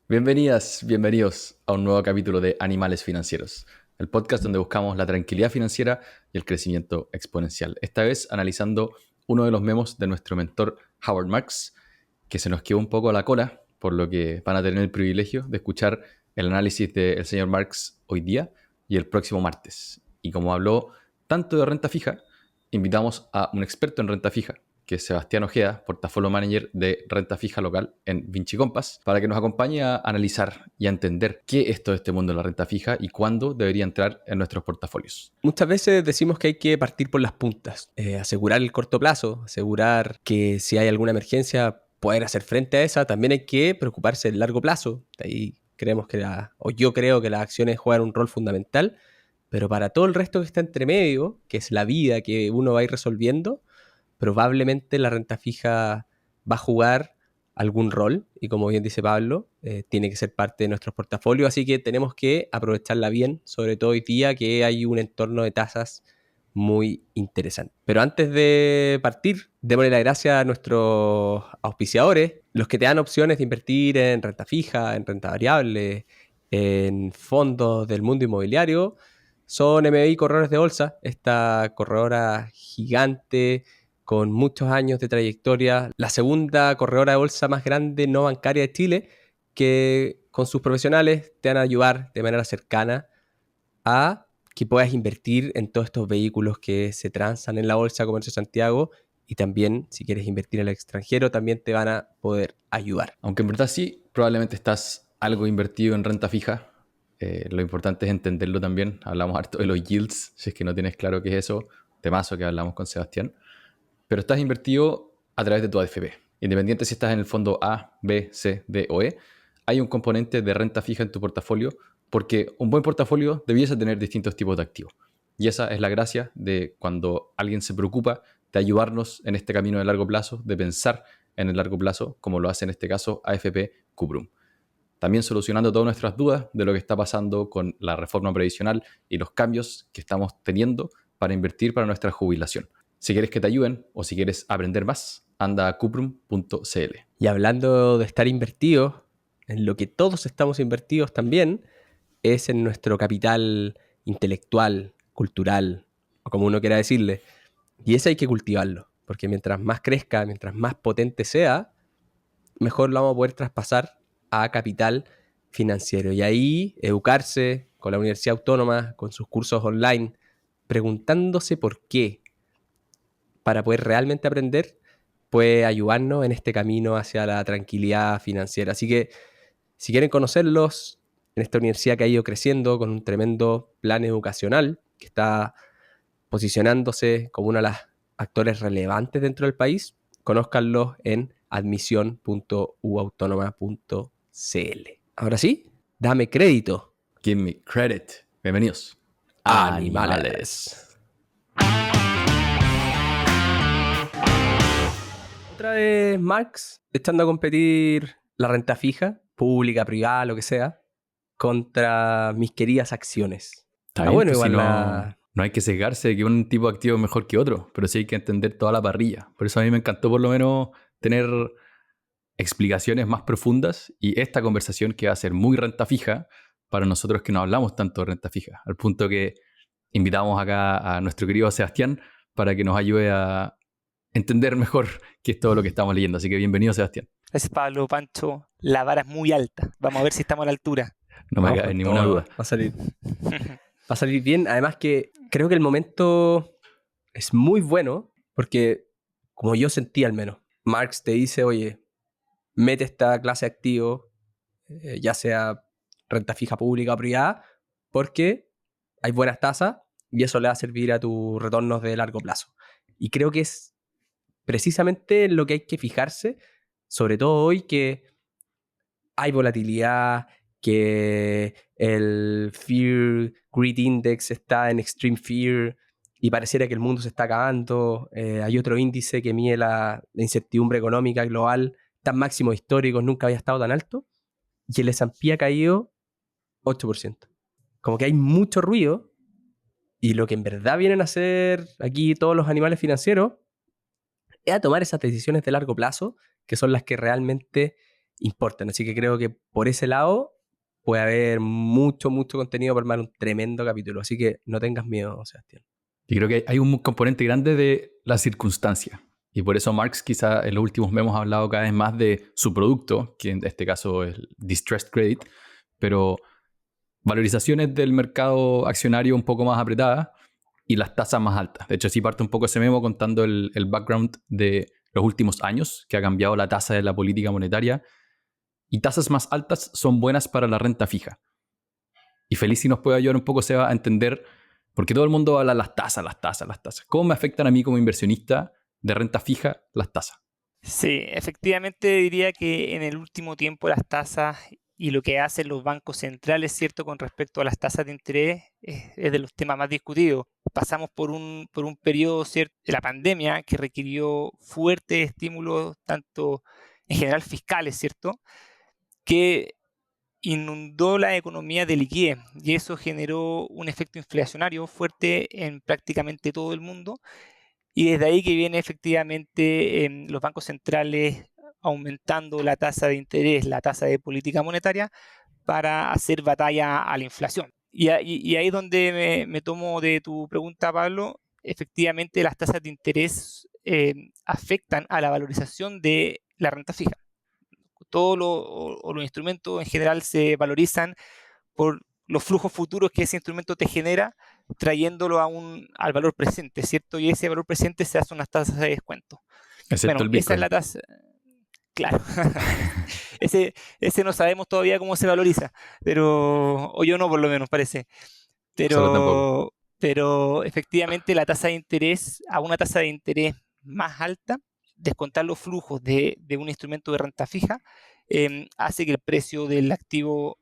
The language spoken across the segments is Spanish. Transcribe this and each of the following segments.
Bienvenidas, bienvenidos a un nuevo capítulo de Animales Financieros, el podcast donde buscamos la tranquilidad financiera y el crecimiento exponencial. Esta vez analizando uno de los memos de nuestro mentor Howard Marks, que se nos quedó un poco a la cola, por lo que van a tener el privilegio de escuchar el análisis del señor Marks hoy día y el próximo martes. Y como habló tanto de renta fija, invitamos a un experto en renta fija, que es Sebastián Ojeda, portafolio manager de renta fija local en Vinci Compass, para que nos acompañe a analizar y a entender qué es todo este mundo de la renta fija y cuándo debería entrar en nuestros portafolios. Muchas veces decimos que hay que partir por las puntas, asegurar el corto plazo, asegurar que si hay alguna emergencia poder hacer frente a esa. También hay que preocuparse del largo plazo. De ahí creemos yo creo que las acciones juegan un rol fundamental, pero para todo el resto que está entre medio, que es la vida que uno va a ir resolviendo, probablemente la renta fija va a jugar algún rol y, como bien dice Pablo, tiene que ser parte de nuestros portafolios, así que tenemos que aprovecharla bien, sobre todo hoy día que hay un entorno de tasas muy interesante. Pero antes de partir, démosle las gracias a nuestros auspiciadores, los que te dan opciones de invertir en renta fija, en renta variable, en fondos del mundo inmobiliario. Son MBI Corredores de Bolsa, esta corredora gigante con muchos años de trayectoria, la segunda corredora de bolsa más grande no bancaria de Chile, que con sus profesionales te van a ayudar de manera cercana a que puedas invertir en todos estos vehículos que se transan en la Bolsa de Comercio de Santiago, y también, si quieres invertir en el extranjero, también te van a poder ayudar. Aunque en verdad sí, probablemente estás algo invertido en renta fija. Lo importante es entenderlo también. Hablamos harto de los yields, si es que no tienes claro qué es eso, temazo que hablamos con Sebastián. Pero estás invertido a través de tu AFP. Independiente si estás en el fondo A, B, C, D o E, hay un componente de renta fija en tu portafolio porque un buen portafolio debiese tener distintos tipos de activos. Y esa es la gracia de cuando alguien se preocupa de ayudarnos en este camino de largo plazo, de pensar en el largo plazo, como lo hace en este caso AFP Cuprum. También solucionando todas nuestras dudas de lo que está pasando con la reforma previsional y los cambios que estamos teniendo para invertir para nuestra jubilación. Si quieres que te ayuden o si quieres aprender más, anda a cuprum.cl. Y hablando de estar invertidos, en lo que todos estamos invertidos también es en nuestro capital intelectual, cultural, o como uno quiera decirle. Y ese hay que cultivarlo, porque mientras más crezca, mientras más potente sea, mejor lo vamos a poder traspasar a capital financiero. Y ahí educarse con la Universidad Autónoma, con sus cursos online, preguntándose por qué, para poder realmente aprender, puede ayudarnos en este camino hacia la tranquilidad financiera. Así que, si quieren conocerlos, en esta universidad que ha ido creciendo con un tremendo plan educacional, que está posicionándose como uno de los actores relevantes dentro del país, conózcanlos en admisión.uautonoma.cl. Ahora sí, dame crédito. Give me credit. Bienvenidos a Animales. Animales. Otra vez Marx echando a competir la renta fija, pública, privada, lo que sea, contra mis queridas acciones. Está Ah, bien, bueno, pues si igual no hay que sesgarse de que un tipo de activo es mejor que otro, pero sí hay que entender toda la parrilla. Por eso a mí me encantó por lo menos tener explicaciones más profundas y esta conversación que va a ser muy renta fija para nosotros que no hablamos tanto de renta fija, al punto que invitamos acá a nuestro querido Sebastián para que nos ayude a entender mejor qué es todo lo que estamos leyendo. Así que bienvenido, Sebastián. Gracias, Pablo, Pancho. La vara es muy alta. Vamos a ver si estamos a la altura. No me vamos cabe con ninguna todo. duda. Va a salir bien. Además que creo que el momento es muy bueno porque, como yo sentí al menos, Marx te dice, oye, mete esta clase de activos, ya sea renta fija pública o privada, porque hay buenas tasas y eso le va a servir a tus retornos de largo plazo. Y creo que es precisamente en lo que hay que fijarse, sobre todo hoy que hay volatilidad, que el Fear Greed Index está en Extreme Fear y pareciera que el mundo se está acabando. Hay otro índice que mide la incertidumbre económica global, tan máximos históricos, nunca había estado tan alto, y el S&P ha caído 8%. Como que hay mucho ruido, y lo que en verdad vienen a hacer aquí todos los animales financieros es a tomar esas decisiones de largo plazo, que son las que realmente importan. Así que creo que por ese lado puede haber mucho contenido para armar un tremendo capítulo. Así que no tengas miedo, Sebastián. Y creo que hay un componente grande de la circunstancia. Y por eso Marx quizá en los últimos meses ha hablado cada vez más de su producto, que en este caso es el Distressed Credit, pero valorizaciones del mercado accionario un poco más apretadas y las tasas más altas. De hecho, sí parte un poco ese memo contando el background de los últimos años, que ha cambiado la tasa de la política monetaria, y tasas más altas son buenas para la renta fija. Y Felici nos puede ayudar un poco, Seba, a entender, porque todo el mundo habla de las tasas. ¿Cómo me afectan a mí como inversionista de renta fija las tasas? Sí, efectivamente diría que en el último tiempo las tasas y lo que hacen los bancos centrales, ¿cierto?, con respecto a las tasas de interés es de los temas más discutidos. Pasamos por un periodo, ¿cierto?, de la pandemia que requirió fuertes estímulos, tanto en general fiscales, ¿cierto?, que inundó la economía de liquidez y eso generó un efecto inflacionario fuerte en prácticamente todo el mundo. Y desde ahí que viene efectivamente los bancos centrales aumentando la tasa de interés, la tasa de política monetaria, para hacer batalla a la inflación. Y ahí es donde me tomo de tu pregunta, Pablo. Efectivamente, las tasas de interés afectan a la valorización de la renta fija. Todos los instrumentos en general se valorizan por los flujos futuros que ese instrumento te genera, trayéndolo al valor presente, ¿cierto? Y ese valor presente se hace unas tasas de descuento. Excepto Bueno, el esa es Bitcoin. la tasa. Claro, ese no sabemos todavía cómo se valoriza, pero, o yo no por lo menos parece, Solo tampoco. pero efectivamente la tasa de interés, a una tasa de interés más alta, descontar los flujos de un instrumento de renta fija, hace que el precio del activo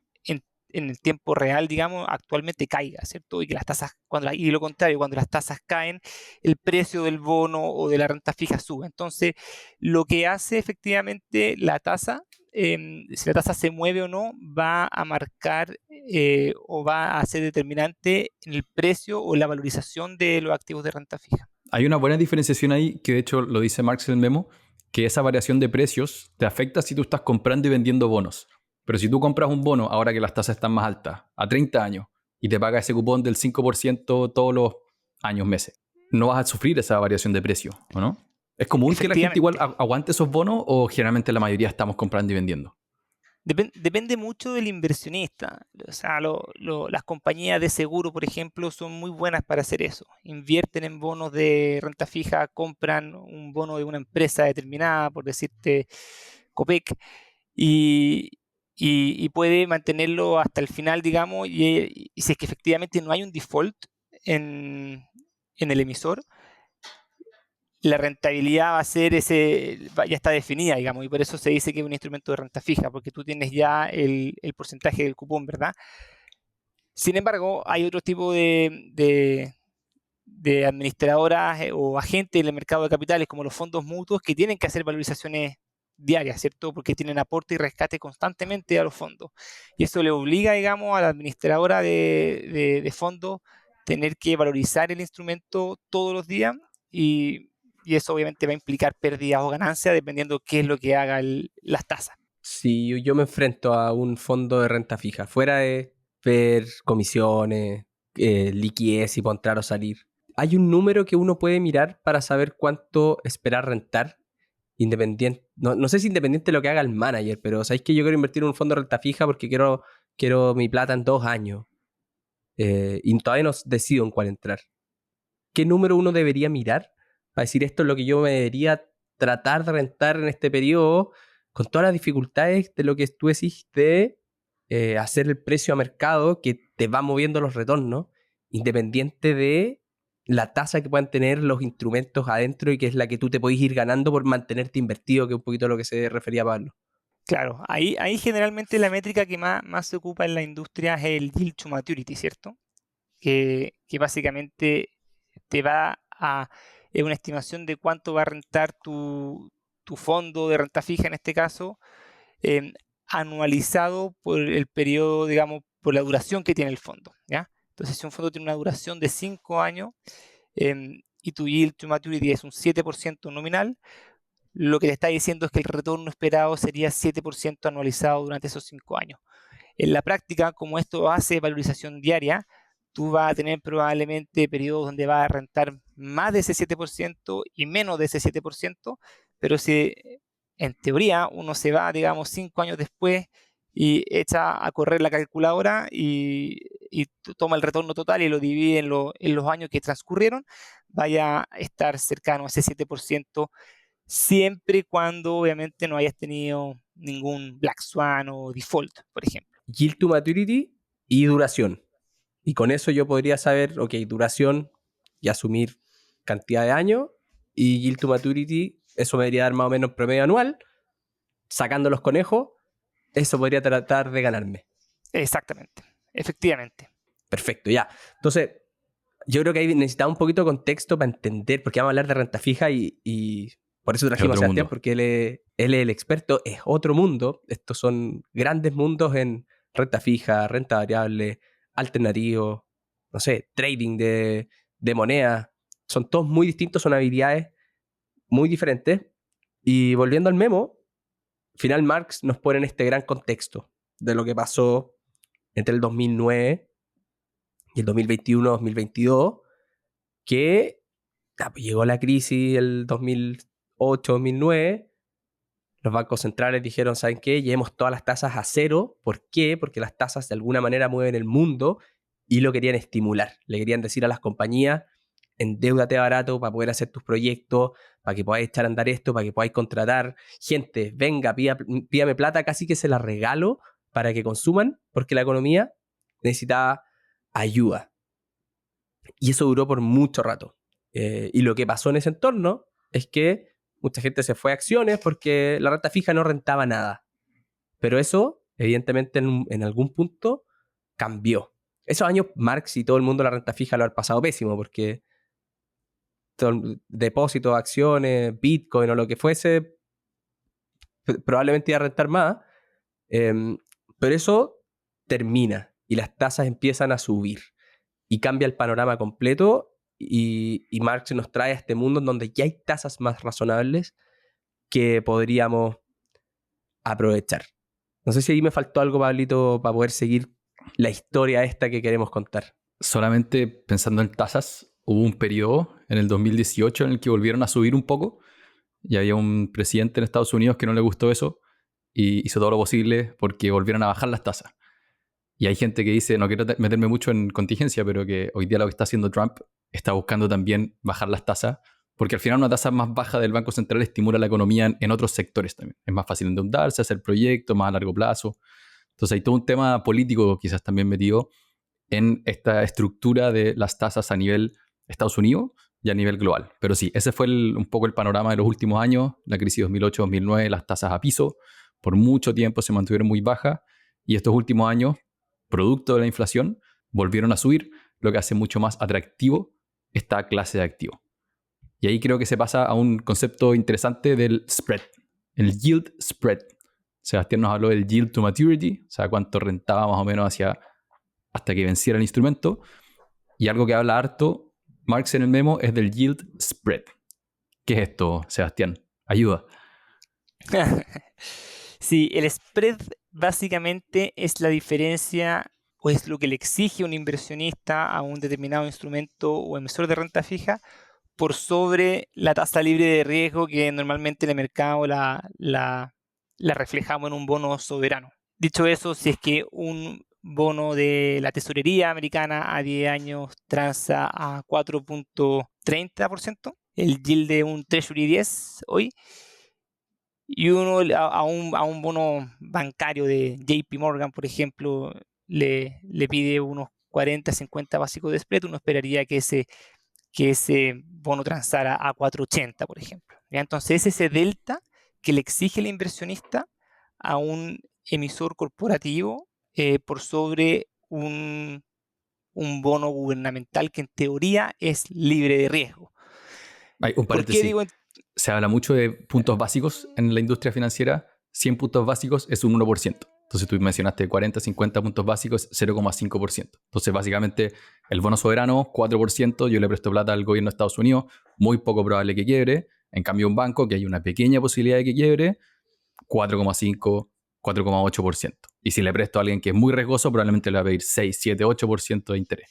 en el tiempo real, digamos, actualmente caiga, ¿cierto? Y que las tasas, y lo contrario, cuando las tasas caen, el precio del bono o de la renta fija sube. Entonces, lo que hace efectivamente la tasa, si la tasa se mueve o no, va a marcar o va a ser determinante en el precio o la valorización de los activos de renta fija. Hay una buena diferenciación ahí, que de hecho lo dice Marx en el memo, que esa variación de precios te afecta si tú estás comprando y vendiendo bonos. Pero si tú compras un bono, ahora que las tasas están más altas, a 30 años, y te paga ese cupón del 5% todos los años, meses, no vas a sufrir esa variación de precio, ¿o no? ¿Es común que la gente igual Efectivamente. aguante esos bonos o generalmente la mayoría estamos comprando y vendiendo? Depende mucho del inversionista. O sea, las compañías de seguro, por ejemplo, son muy buenas para hacer eso. Invierten en bonos de renta fija, compran un bono de una empresa determinada, por decirte Copec, y, y puede mantenerlo hasta el final, digamos, y si es que efectivamente no hay un default en, en el emisor, la rentabilidad va a ser ya está definida, digamos, y por eso se dice que es un instrumento de renta fija, porque tú tienes ya el porcentaje del cupón, ¿verdad? Sin embargo, hay otro tipo de administradoras o agentes en el mercado de capitales, como los fondos mutuos, que tienen que hacer valorizaciones diarias, ¿cierto? Porque tienen aporte y rescate constantemente a los fondos. Y eso le obliga, digamos, a la administradora de fondos tener que valorizar el instrumento todos los días y eso obviamente va a implicar pérdidas o ganancias dependiendo qué es lo que haga las tasas. Si yo me enfrento a un fondo de renta fija, fuera de ver comisiones, liquidez y por entrar o salir, ¿hay un número que uno puede mirar para saber cuánto esperar rentar? Independiente, no sé si independiente de lo que haga el manager, pero sabéis que yo quiero invertir en un fondo de renta fija porque quiero mi plata en 2 años y todavía no decido en cuál entrar. ¿Qué número uno debería mirar para decir esto es lo que yo me debería tratar de rentar en este periodo con todas las dificultades de lo que tú decís de hacer el precio a mercado que te va moviendo los retornos, independiente de la tasa que puedan tener los instrumentos adentro y que es la que tú te podés ir ganando por mantenerte invertido, que es un poquito a lo que se refería Pablo? Claro, ahí generalmente la métrica que más se ocupa en la industria es el yield to maturity, ¿cierto? Que básicamente te va a es una estimación de cuánto va a rentar tu fondo de renta fija en este caso, eh, anualizado por el periodo, digamos, por la duración que tiene el fondo, ¿ya? Entonces, si un fondo tiene una duración de 5 años y tu yield to maturity es un 7% nominal, lo que te está diciendo es que el retorno esperado sería 7% anualizado durante esos 5 años. En la práctica, como esto hace valorización diaria, tú vas a tener probablemente periodos donde vas a rentar más de ese 7% y menos de ese 7%, pero si en teoría uno se va, digamos, 5 años después y echa a correr la calculadora y toma el retorno total y lo divide en los años que transcurrieron, vaya a estar cercano a ese 7%, siempre y cuando obviamente no hayas tenido ningún Black Swan o default, por ejemplo. Yield to maturity y duración. Y con eso yo podría saber, ok, duración y asumir cantidad de años, y yield to maturity, eso me debería dar más o menos promedio anual, sacando los conejos, eso podría tratar de ganarme. Exactamente, efectivamente. Perfecto, ya. Entonces, yo creo que ahí necesitaba un poquito de contexto para entender, porque vamos a hablar de renta fija y por eso trajimos a Sebastián, porque él es el experto, es otro mundo. Estos son grandes mundos en renta fija, renta variable, alternativo, no sé, trading de moneda. Son todos muy distintos, son habilidades muy diferentes. Y volviendo al memo, final Marx nos pone en este gran contexto de lo que pasó entre el 2009 y el 2021-2022, que llegó la crisis el 2008-2009, los bancos centrales dijeron, ¿saben qué? Llevemos todas las tasas a cero. ¿Por qué? Porque las tasas de alguna manera mueven el mundo y lo querían estimular. Le querían decir a las compañías, endeúdate barato para poder hacer tus proyectos, para que podáis echar a andar esto, para que podáis contratar gente, venga, pídame plata, casi que se la regalo para que consuman, porque la economía necesitaba ayuda. Y eso duró por mucho rato. Y lo que pasó en ese entorno es que mucha gente se fue a acciones porque la renta fija no rentaba nada. Pero eso, evidentemente, en algún punto cambió. Esos años, Marx y todo el mundo la renta fija lo han pasado pésimo porque depósitos, acciones, Bitcoin o lo que fuese, probablemente iba a rentar más. Pero eso termina y las tasas empiezan a subir y cambia el panorama completo. Y Marx nos trae a este mundo en donde ya hay tasas más razonables que podríamos aprovechar. No sé si ahí me faltó algo, Pablito, para poder seguir la historia esta que queremos contar. Solamente pensando en tasas, hubo un periodo en el 2018 en el que volvieron a subir un poco y había un presidente en Estados Unidos que no le gustó eso y hizo todo lo posible porque volvieran a bajar las tasas. Y hay gente que dice, no quiero meterme mucho en contingencia, pero que hoy día lo que está haciendo Trump está buscando también bajar las tasas, porque al final una tasa más baja del Banco Central estimula la economía en otros sectores también. Es más fácil endeudarse, hacer proyectos más a largo plazo. Entonces hay todo un tema político quizás también metido en esta estructura de las tasas a nivel Estados Unidos y a nivel global. Pero sí, ese fue un poco el panorama de los últimos años, la crisis 2008-2009, las tasas a piso, por mucho tiempo se mantuvieron muy bajas y estos últimos años, producto de la inflación, volvieron a subir, lo que hace mucho más atractivo esta clase de activo. Y ahí creo que se pasa a un concepto interesante del spread, el yield spread. Sebastián nos habló del yield to maturity, o sea, cuánto rentaba más o menos hasta que venciera el instrumento. Y algo que habla harto Marx en el memo es del yield spread. ¿Qué es esto, Sebastián? Ayuda. Sí, el spread básicamente es la diferencia o es lo que le exige un inversionista a un determinado instrumento o emisor de renta fija por sobre la tasa libre de riesgo que normalmente en el mercado la reflejamos en un bono soberano. Dicho eso, si es que un bono de la tesorería americana a 10 años transa a 4.30%, el yield de un Treasury 10 hoy, y uno a un bono bancario de JP Morgan, por ejemplo, le pide unos 40, 50 básicos de spread, uno esperaría que ese bono transara a 4.80, por ejemplo. ¿Ya? Entonces, ese delta que le exige el inversionista a un emisor corporativo por sobre un bono gubernamental que en teoría es libre de riesgo. Hay un paréntesis. Se habla mucho de puntos básicos en la industria financiera. 100 puntos básicos es un 1%. Entonces tú mencionaste 40, 50 puntos básicos, 0,5%. Entonces básicamente el bono soberano, 4%, yo le presto plata al gobierno de Estados Unidos, muy poco probable que quiebre. En cambio, un banco que hay una pequeña posibilidad de que quiebre, 4,5, 4,8%. Y si le presto a alguien que es muy riesgoso, probablemente le va a pedir 6, 7, 8% de interés.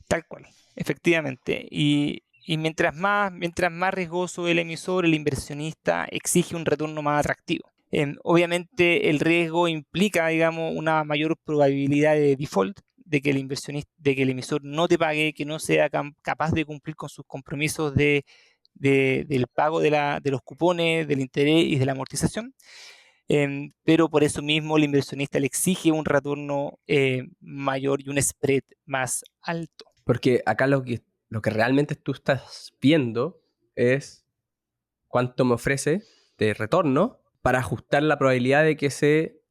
Tal cual, efectivamente. Y mientras más riesgoso el emisor, el inversionista exige un retorno más atractivo. Obviamente el riesgo implica, digamos, una mayor probabilidad de default, de que el emisor no te pague, que no sea capaz de cumplir con sus compromisos del pago de los cupones, del interés y de la amortización. Pero por eso mismo el inversionista le exige un retorno mayor y un spread más alto. Porque acá lo que realmente tú estás viendo es cuánto me ofrece de retorno para ajustar la probabilidad de que ese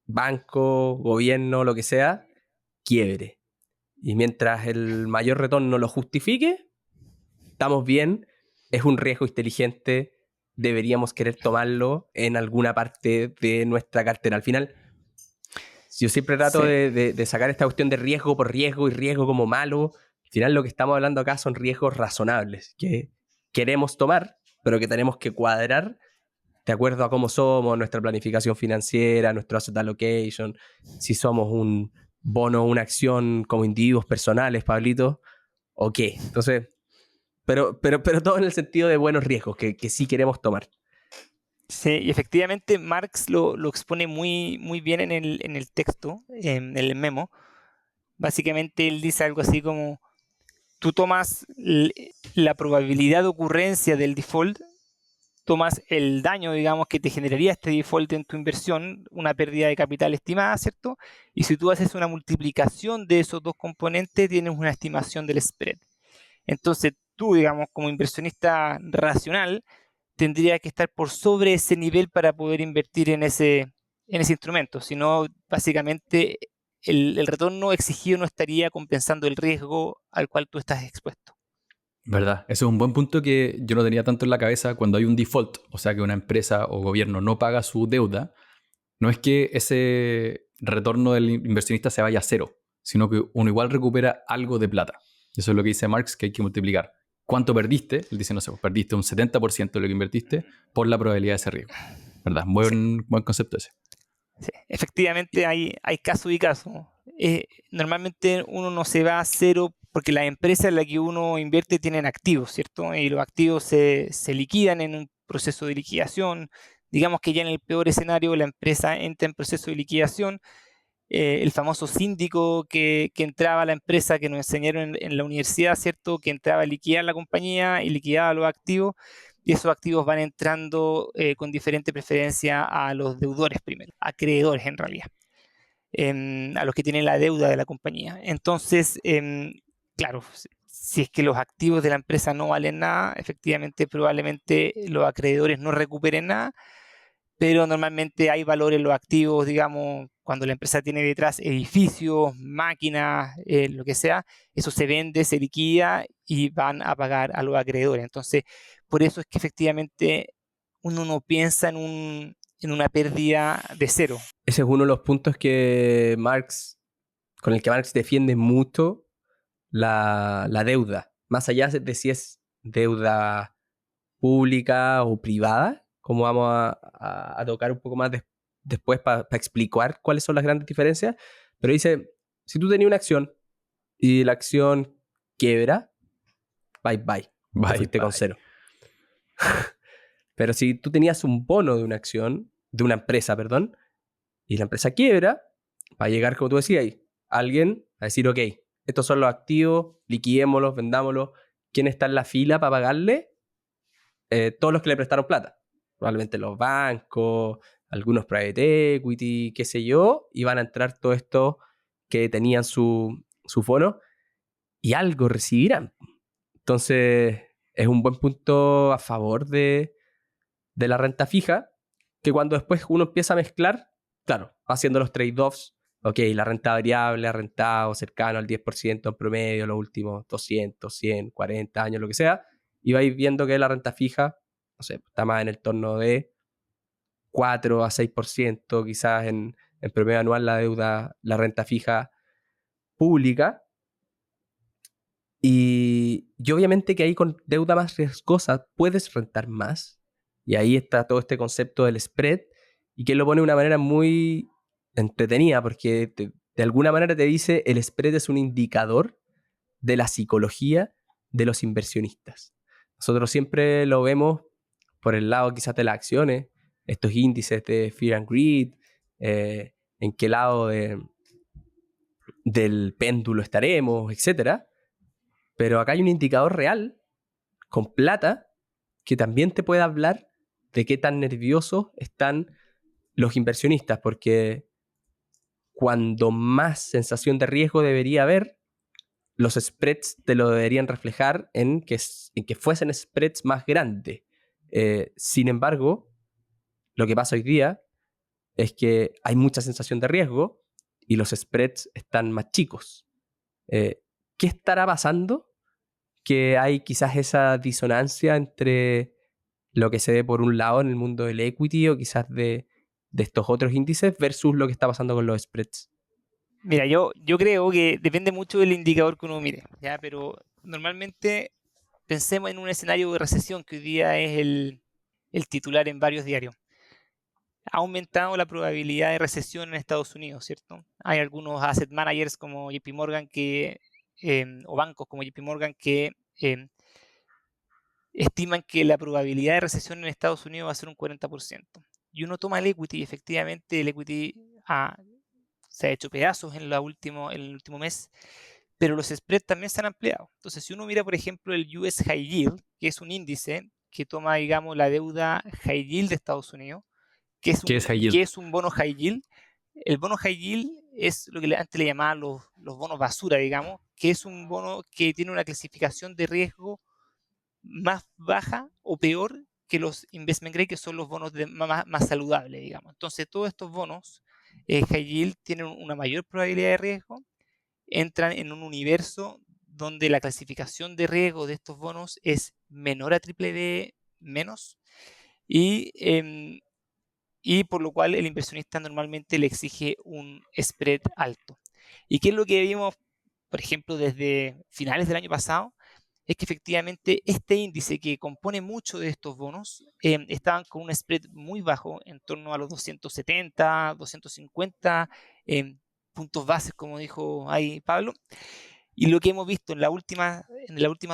banco, gobierno, lo que sea, quiebre. Y mientras el mayor retorno lo justifique, estamos bien, es un riesgo inteligente, deberíamos querer tomarlo en alguna parte de nuestra cartera. Al final, yo siempre trato Sí. de sacar esta cuestión de riesgo por riesgo y riesgo como malo. Al final lo que estamos hablando acá son riesgos razonables que queremos tomar, pero que tenemos que cuadrar de acuerdo a cómo somos, nuestra planificación financiera, nuestro asset allocation, si somos un bono, una acción como individuos personales, Pablito, o qué. Entonces, pero todo en el sentido de buenos riesgos que sí queremos tomar. Sí, y efectivamente Marx lo expone muy, muy bien en el texto, en el memo. Básicamente él dice algo así como, tú tomas la probabilidad de ocurrencia del default, tomas el daño, digamos, que te generaría este default en tu inversión, una pérdida de capital estimada, ¿cierto? Y si tú haces una multiplicación de esos dos componentes, tienes una estimación del spread. Entonces tú, digamos, como inversionista racional, tendría que estar por sobre ese nivel para poder invertir en ese instrumento. Si no, básicamente el retorno exigido no estaría compensando el riesgo al cual tú estás expuesto. ¿Verdad? Ese es un buen punto que yo no tenía tanto en la cabeza cuando hay un default, o sea que una empresa o gobierno no paga su deuda. No es que ese retorno del inversionista se vaya a cero, sino que uno igual recupera algo de plata. Eso es lo que dice Marx, que hay que multiplicar. ¿Cuánto perdiste? Él dice, no sé, pues perdiste un 70% de lo que invertiste por la probabilidad de ese riesgo. ¿Verdad? Sí, Buen concepto ese. sí. Efectivamente hay caso y caso. Normalmente uno no se va a cero porque las empresas en las que uno invierte tienen activos, ¿cierto? Y los activos se liquidan en un proceso de liquidación. Digamos que ya en el peor escenario la empresa entra en proceso de liquidación. El famoso síndico que entraba a la empresa, que nos enseñaron en la universidad, ¿cierto? Que entraba a liquidar la compañía y liquidaba los activos, y esos activos van entrando con diferente preferencia a los deudores primero, a acreedores en realidad, a los que tienen la deuda de la compañía. Entonces, claro, si es que los activos de la empresa no valen nada, efectivamente, probablemente los acreedores no recuperen nada, pero normalmente hay valor en los activos, digamos, cuando la empresa tiene detrás edificios, máquinas, lo que sea, eso se vende, se liquida y van a pagar a los acreedores. Entonces, por eso es que efectivamente uno no piensa en una pérdida de cero. Ese es uno de los puntos con el que Marx defiende mucho la deuda. Más allá de si es deuda pública o privada, como vamos a tocar un poco más después para explicar cuáles son las grandes diferencias, pero dice, si tú tenías una acción y la acción quiebra, bye bye, te Bye, fuiste con bye. cero. Pero si tú tenías un bono de una acción, de una empresa, perdón, y la empresa quiebra, va a llegar, como tú decías, alguien a decir, ok, estos son los activos, liquidémoslos, vendámoslos, ¿quién está en la fila para pagarle? Todos los que le prestaron plata. Probablemente los bancos, algunos private equity, qué sé yo, y van a entrar todos estos que tenían su bono y algo recibirán. Entonces, es un buen punto a favor de la renta fija, que cuando después uno empieza a mezclar, claro, va haciendo los trade-offs, ok, la renta variable ha rentado cercano al 10% en promedio los últimos 200, 100, 40 años, lo que sea, y vais viendo que la renta fija, no sé, está más en el torno de 4 a 6%, quizás en promedio anual la deuda, la renta fija pública, y obviamente que ahí con deuda más riesgosa puedes rentar más, Y ahí está todo este concepto del spread, y que lo pone de una manera muy entretenida, porque de alguna manera te dice el spread es un indicador de la psicología de los inversionistas. Nosotros siempre lo vemos por el lado quizás de las acciones, estos índices de Fear and Greed, en qué lado del péndulo estaremos, etcétera. Pero acá hay un indicador real, con plata, que también te puede hablar de qué tan nerviosos están los inversionistas, porque cuando más sensación de riesgo debería haber, los spreads te lo deberían reflejar en que fuesen spreads más grandes. Sin embargo, lo que pasa hoy día es que hay mucha sensación de riesgo y los spreads están más chicos. ¿Qué estará pasando? Que hay quizás esa disonancia entre lo que se ve por un lado en el mundo del equity o quizás de estos otros índices versus lo que está pasando con los spreads. Mira, yo creo que depende mucho del indicador que uno mire, ¿ya? Pero normalmente pensemos en un escenario de recesión que hoy día es el titular en varios diarios. Ha aumentado la probabilidad de recesión en Estados Unidos, ¿cierto? Hay algunos asset managers como JP Morgan o bancos como JP Morgan que estiman que la probabilidad de recesión en Estados Unidos va a ser un 40%. Y uno toma el equity y efectivamente el equity se ha hecho pedazos en el último mes, pero los spreads también se han ampliado. Entonces, si uno mira, por ejemplo, el US High Yield, que es un índice que toma, digamos, la deuda High Yield de Estados Unidos, que ¿Qué es high yield? es un bono High Yield. El bono High Yield es lo que antes le llamaban los bonos basura, digamos, que es un bono que tiene una clasificación de riesgo más baja o peor que los investment grade, que son los bonos más saludables, digamos. Entonces, todos estos bonos high yield tienen una mayor probabilidad de riesgo, entran en un universo donde la clasificación de riesgo de estos bonos es menor a BBB menos, y por lo cual el inversionista normalmente le exige un spread alto. ¿Y qué es lo que vimos, por ejemplo, desde finales del año pasado? Es que efectivamente este índice que compone mucho de estos bonos estaban con un spread muy bajo, en torno a los 270, 250 puntos bases, como dijo ahí Pablo. Y lo que hemos visto en las últimas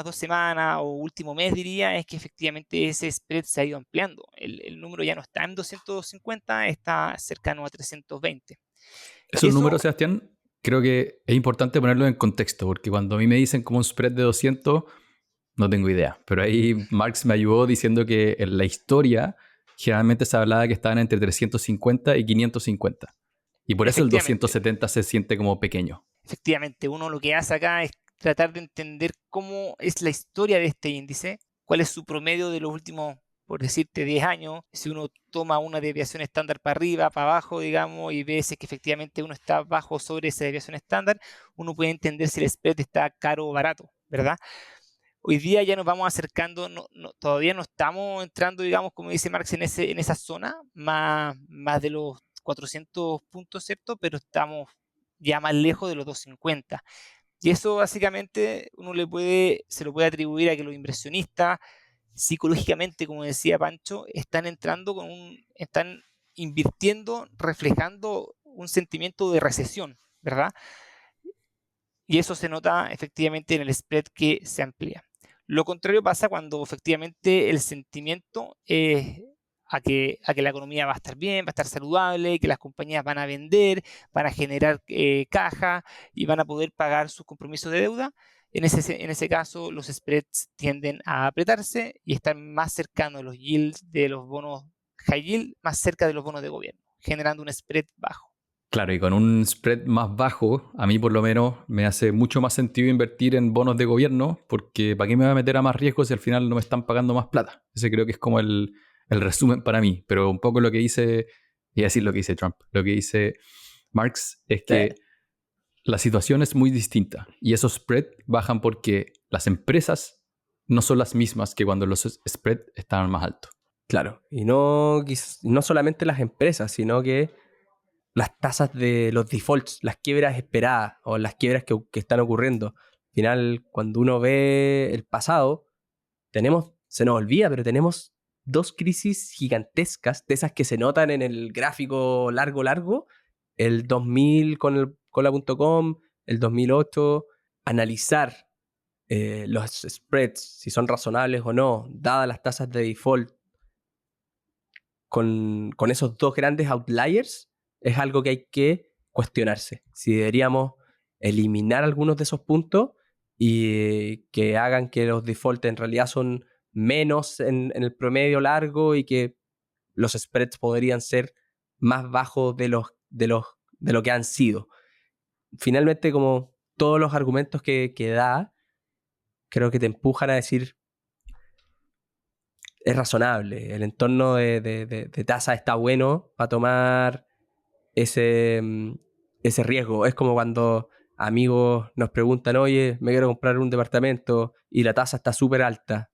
2 semanas o último mes, diría, es que efectivamente ese spread se ha ido ampliando. El número ya no está en 250, está cercano a 320. Esos números, Sebastián, creo que es importante ponerlos en contexto, porque cuando a mí me dicen como un spread de 200, no tengo idea. Pero ahí Marx me ayudó diciendo que en la historia generalmente se hablaba que estaban entre 350 y 550. Y por eso el 270 se siente como pequeño. Efectivamente, uno lo que hace acá es tratar de entender cómo es la historia de este índice, cuál es su promedio de los últimos, por decirte, 10 años. Si uno toma una desviación estándar para arriba, para abajo, digamos, y ve si es que efectivamente uno está bajo o sobre esa desviación estándar, uno puede entender si el spread está caro o barato, ¿verdad? Hoy día ya nos vamos acercando, todavía no estamos entrando, digamos, como dice Marx, en esa zona, más de los 400 puntos, ¿cierto? Pero estamos ya más lejos de los 250. Y eso básicamente se lo puede atribuir a que los inversionistas psicológicamente, como decía Pancho, están invirtiendo, reflejando un sentimiento de recesión, ¿verdad? Y eso se nota efectivamente en el spread que se amplía. Lo contrario pasa cuando efectivamente el sentimiento es a que la economía va a estar bien, va a estar saludable, que las compañías van a vender, van a generar caja y van a poder pagar sus compromisos de deuda. En ese caso, los spreads tienden a apretarse y están más cercanos a los yields de los bonos high yield, más cerca de los bonos de gobierno, generando un spread bajo. Claro, y con un spread más bajo, a mí por lo menos me hace mucho más sentido invertir en bonos de gobierno, porque ¿para qué me voy a meter a más riesgo si al final no me están pagando más plata? Ese creo que es como el resumen para mí, pero un poco lo que dice, y decir lo que dice Trump, lo que dice Marx es que la situación es muy distinta y esos spreads bajan porque las empresas no son las mismas que cuando los spreads estaban más altos. Claro, y no solamente las empresas, sino que las tasas de los defaults, las quiebras esperadas o las quiebras que están ocurriendo. Al final, cuando uno ve el pasado, se nos olvida, pero tenemos dos crisis gigantescas, de esas que se notan en el gráfico largo, el 2000 con la .com, el 2008, analizar los spreads, si son razonables o no, dadas las tasas de default, con esos dos grandes outliers, es algo que hay que cuestionarse. Si deberíamos eliminar algunos de esos puntos y que hagan que los defaults en realidad son menos en el promedio largo y que los spreads podrían ser más bajos de lo que han sido. Finalmente, como todos los argumentos que da, creo que te empujan a decir es razonable, el entorno de tasa está bueno para tomar ese riesgo. Es como cuando amigos nos preguntan, oye, me quiero comprar un departamento y la tasa está súper alta.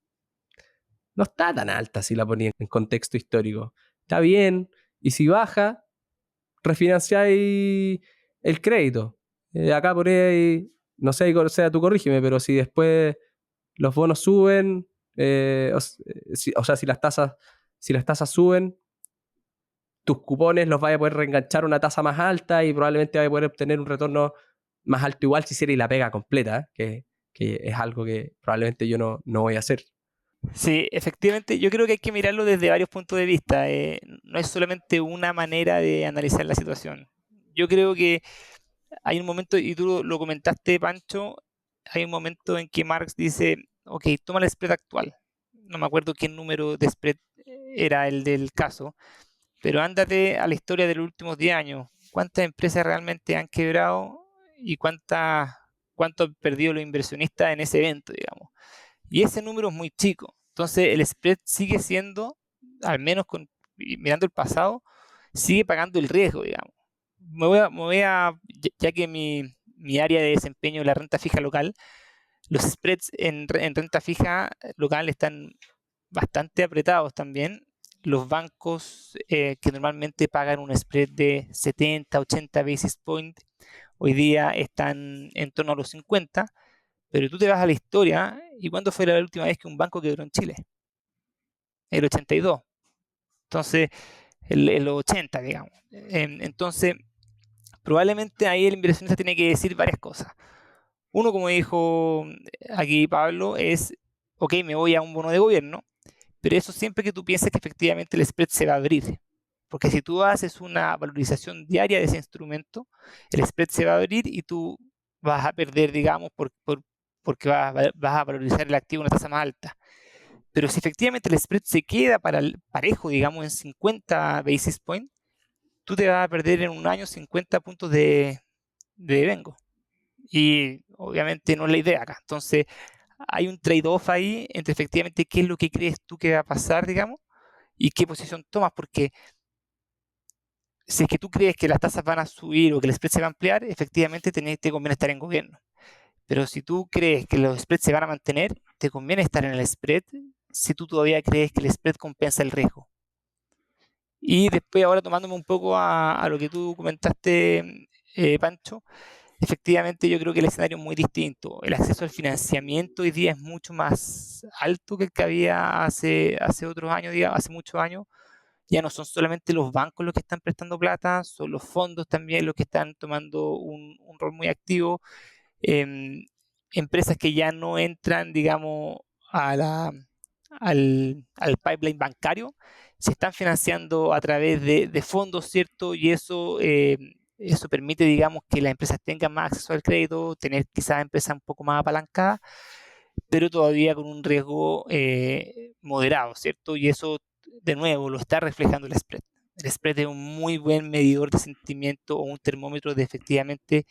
No está tan alta si la ponía en contexto histórico. Está bien, y si baja, refinanciáis el crédito. Acá por ahí, no sé, o sea, tú corrígeme, pero si después los bonos suben, o sea, si las tasas suben, tus cupones los vas a poder reenganchar a una tasa más alta y probablemente vas a poder obtener un retorno más alto igual si hicierais la pega completa, que es algo que probablemente yo no voy a hacer. Sí, efectivamente, yo creo que hay que mirarlo desde varios puntos de vista. No es solamente una manera de analizar la situación. Yo creo que hay un momento, y tú lo comentaste, Pancho, hay un momento en que Marx dice, ok, toma el spread actual. No me acuerdo qué número de spread era el del caso, pero ándate a la historia de los últimos 10 años. ¿Cuántas empresas realmente han quebrado y cuánto han perdido los inversionistas en ese evento, digamos? Y ese número es muy chico. Entonces el spread sigue siendo, al menos mirando el pasado, sigue pagando el riesgo, digamos. Ya que mi área de desempeño es la renta fija local, los spreads en renta fija local están bastante apretados también. Los bancos que normalmente pagan un spread de 70, 80 basis points, hoy día están en torno a los 50, pero tú te vas a la historia, ¿y cuándo fue la última vez que un banco quebró en Chile? El 82. Entonces, el 80, digamos. Entonces, probablemente ahí el inversionista tiene que decir varias cosas. Uno, como dijo aquí Pablo, es, ok, me voy a un bono de gobierno, pero eso siempre que tú pienses que efectivamente el spread se va a abrir. Porque si tú haces una valorización diaria de ese instrumento, el spread se va a abrir y tú vas a perder, digamos, porque vas a valorizar el activo a una tasa más alta. Pero si efectivamente el spread se queda parejo, digamos, en 50 basis points, tú te vas a perder en un año 50 puntos de vengo. Y obviamente no es la idea acá. Entonces, hay un trade-off ahí entre efectivamente qué es lo que crees tú que va a pasar, digamos, y qué posición tomas, porque si es que tú crees que las tasas van a subir o que el spread se va a ampliar, efectivamente te conviene estar en gobierno. Pero si tú crees que los spreads se van a mantener, te conviene estar en el spread si tú todavía crees que el spread compensa el riesgo. Y después, ahora tomándome un poco a lo que tú comentaste, Pancho, efectivamente yo creo que el escenario es muy distinto. El acceso al financiamiento hoy día es mucho más alto que el que había hace otros años, digamos, hace muchos años. Ya no son solamente los bancos los que están prestando plata, son los fondos también los que están tomando un rol muy activo. Empresas que ya no entran, digamos, al pipeline bancario, se están financiando a través de fondos, ¿cierto? Y eso permite, digamos, que las empresas tengan más acceso al crédito, tener quizás empresas un poco más apalancadas, pero todavía con un riesgo moderado, ¿cierto? Y eso, de nuevo, lo está reflejando el spread. El spread es un muy buen medidor de sentimiento o un termómetro de efectivamente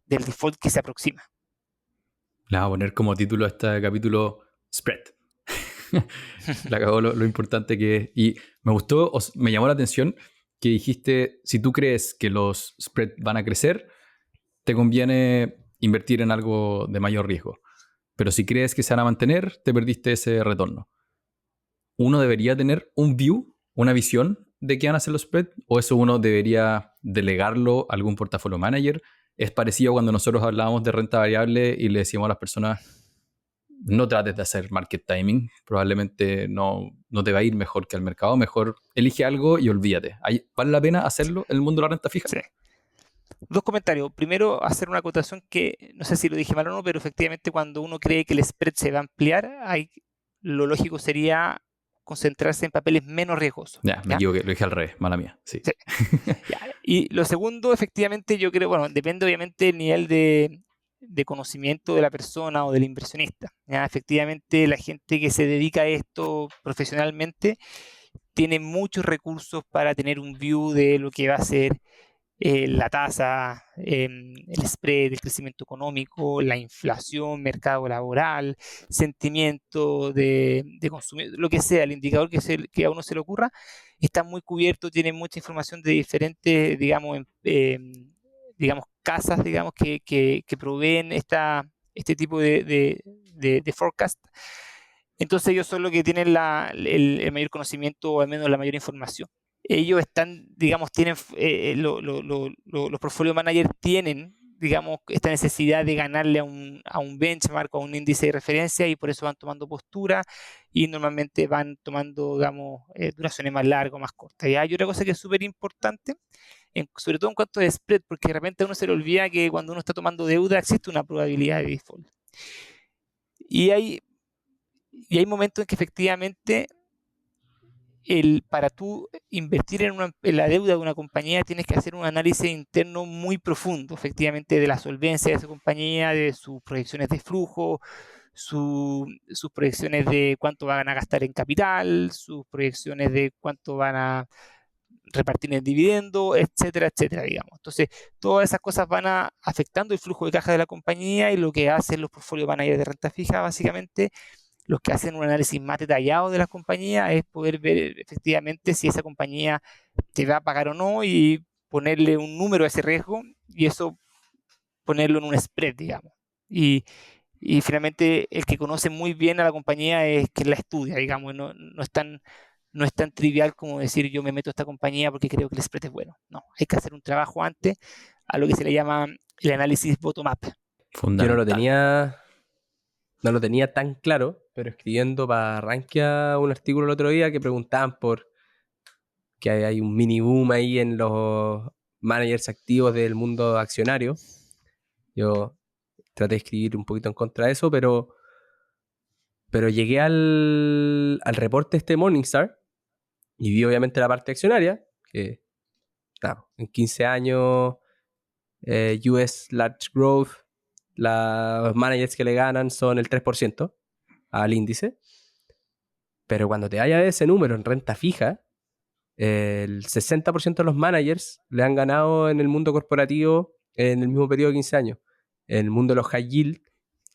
del default que se aproxima. Le voy a poner como título a este capítulo Spread. Le acabó lo importante que es. Y me gustó, me llamó la atención que dijiste, si tú crees que los spreads van a crecer, te conviene invertir en algo de mayor riesgo. Pero si crees que se van a mantener, te perdiste ese retorno. ¿Uno debería tener un view, una visión de qué van a hacer los spreads? ¿O eso uno debería delegarlo a algún portafolio manager? Es parecido a cuando nosotros hablábamos de renta variable y le decíamos a las personas, no trates de hacer market timing, probablemente no te va a ir mejor que al mercado, mejor elige algo y olvídate. ¿Vale la pena hacerlo en el mundo de la renta fija? Sí. Dos comentarios. Primero, hacer una acotación que no sé si lo dije mal o no, pero efectivamente cuando uno cree que el spread se va a ampliar, lo lógico sería concentrarse en papeles menos riesgosos. Ya, me equivoqué, lo dije al revés, mala mía. Sí. Sí. Ya. Y lo segundo, efectivamente, yo creo, bueno, depende obviamente del nivel de conocimiento de la persona o del inversionista. ¿Ya? Efectivamente, la gente que se dedica a esto profesionalmente tiene muchos recursos para tener un view de lo que va a ser la tasa, el spread, el crecimiento económico, la inflación, mercado laboral, sentimiento de consumidor, lo que sea, el indicador que a uno se le ocurra, está muy cubierto, tiene mucha información de diferentes, digamos, digamos casas, digamos, que proveen este tipo de forecast. Entonces ellos son los que tienen el mayor conocimiento o al menos la mayor información. Ellos están, digamos, tienen, los portfolio managers tienen, digamos, esta necesidad de ganarle a un benchmark o a un índice de referencia y por eso van tomando postura y normalmente van tomando, digamos, duraciones más largas o más cortas. Y hay otra cosa que es súper importante, sobre todo en cuanto a spread, porque de repente a uno se le olvida que cuando uno está tomando deuda existe una probabilidad de default. Y hay momentos en que efectivamente para tú invertir en la deuda de una compañía tienes que hacer un análisis interno muy profundo, efectivamente, de la solvencia de esa compañía, de sus proyecciones de flujo, sus proyecciones de cuánto van a gastar en capital, sus proyecciones de cuánto van a repartir en el dividendo, etcétera, etcétera, digamos. Entonces, todas esas cosas van afectando el flujo de caja de la compañía y lo que hacen los portfolios managers de renta fija, básicamente, los que hacen un análisis más detallado de las compañías es poder ver efectivamente si esa compañía te va a pagar o no y ponerle un número a ese riesgo y eso ponerlo en un spread, digamos. Y finalmente el que conoce muy bien a la compañía es quien la estudia, digamos, no es tan trivial como decir yo me meto a esta compañía porque creo que el spread es bueno. No, hay que hacer un trabajo antes a lo que se le llama el análisis bottom-up. Yo no lo tenía tan claro, pero escribiendo para Rankia un artículo el otro día que preguntaban por que hay un mini boom ahí en los managers activos del mundo accionario. Yo traté de escribir un poquito en contra de eso, pero llegué al reporte este Morningstar y vi obviamente la parte accionaria, que en 15 años US Large Growth, los managers que le ganan son el 3% al índice. Pero cuando te vaya ese número en renta fija, el 60% de los managers le han ganado en el mundo corporativo en el mismo periodo de 15 años. En el mundo de los high yield,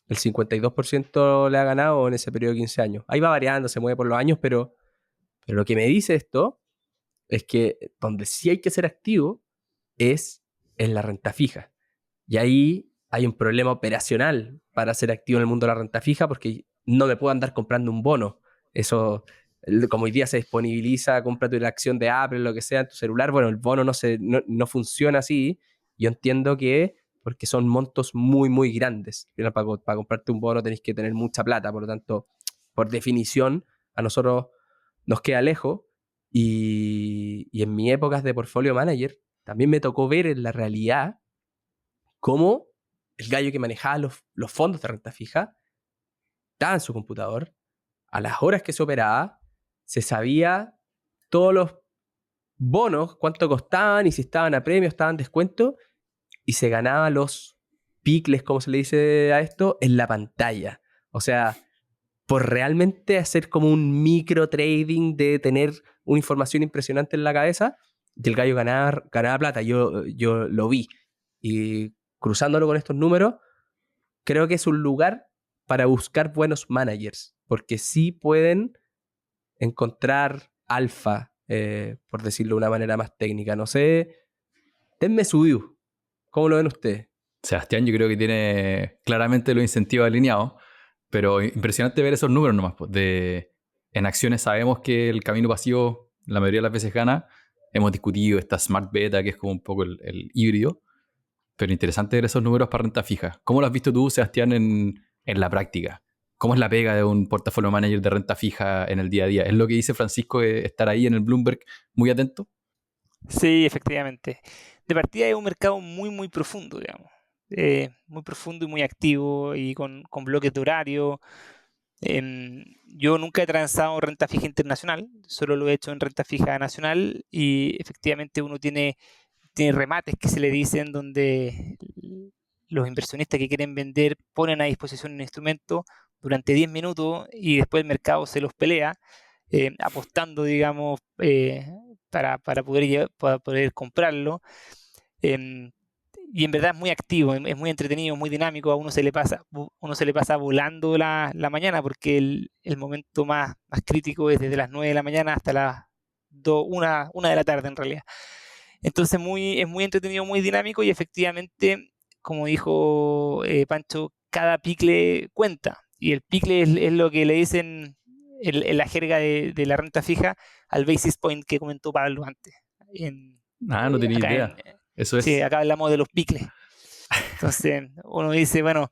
el 52% le ha ganado en ese periodo de 15 años. Ahí va variando, se mueve por los años, pero lo que me dice esto es que donde sí hay que ser activo es en la renta fija. Y ahí hay un problema operacional para ser activo en el mundo de la renta fija porque no me puedo andar comprando un bono. Eso, como hoy día se disponibiliza, cómprate una acción de Apple, lo que sea en tu celular, bueno, el bono no funciona así. Yo entiendo que porque son montos muy, muy grandes. Para comprarte un bono tenés que tener mucha plata, por lo tanto, por definición, a nosotros nos queda lejos. Y en mis épocas de portfolio manager, también me tocó ver en la realidad cómo el gallo que manejaba los fondos de renta fija estaba en su computador, a las horas que se operaba, se sabía todos los bonos, cuánto costaban y si estaban a premio, estaban en descuento, y se ganaba los picles, como se le dice a esto, en la pantalla. O sea, por realmente hacer como un micro trading de tener una información impresionante en la cabeza, y el gallo ganaba plata. Yo lo vi. Y cruzándolo con estos números, creo que es un lugar para buscar buenos managers, porque sí pueden encontrar alfa, por decirlo de una manera más técnica. No sé, denme su view. ¿Cómo lo ven ustedes? Sebastián, yo creo que tiene claramente los incentivos alineados, pero impresionante ver esos números nomás. En acciones sabemos que el camino pasivo la mayoría de las veces gana. Hemos discutido esta Smart Beta, que es como un poco el híbrido, pero interesante ver esos números para renta fija. ¿Cómo lo has visto tú, Sebastián, en la práctica? ¿Cómo es la pega de un portafolio manager de renta fija en el día a día? ¿Es lo que dice Francisco, estar ahí en el Bloomberg muy atento? Sí, efectivamente. De partida es un mercado muy profundo, digamos. Muy profundo y muy activo y con bloques de horario. Yo nunca he transado renta fija internacional, solo lo he hecho en renta fija nacional y efectivamente uno tiene remates que se le dicen donde los inversionistas que quieren vender ponen a disposición un instrumento durante 10 minutos y después el mercado se los pelea, apostando, digamos, para poder comprarlo. Em, y en verdad es muy activo, es muy entretenido, muy dinámico. A uno se le pasa volando la mañana porque el momento más crítico es desde las 9 de la mañana hasta las 1 de la tarde en realidad. Entonces es muy entretenido, muy dinámico y efectivamente, como dijo Pancho, cada picle cuenta. Y el picle es lo que le dicen en la jerga de la renta fija al basis point que comentó Pablo antes. No tenía Acá idea. Eso sí, es. acá hablamos de los picles. Entonces uno dice, bueno,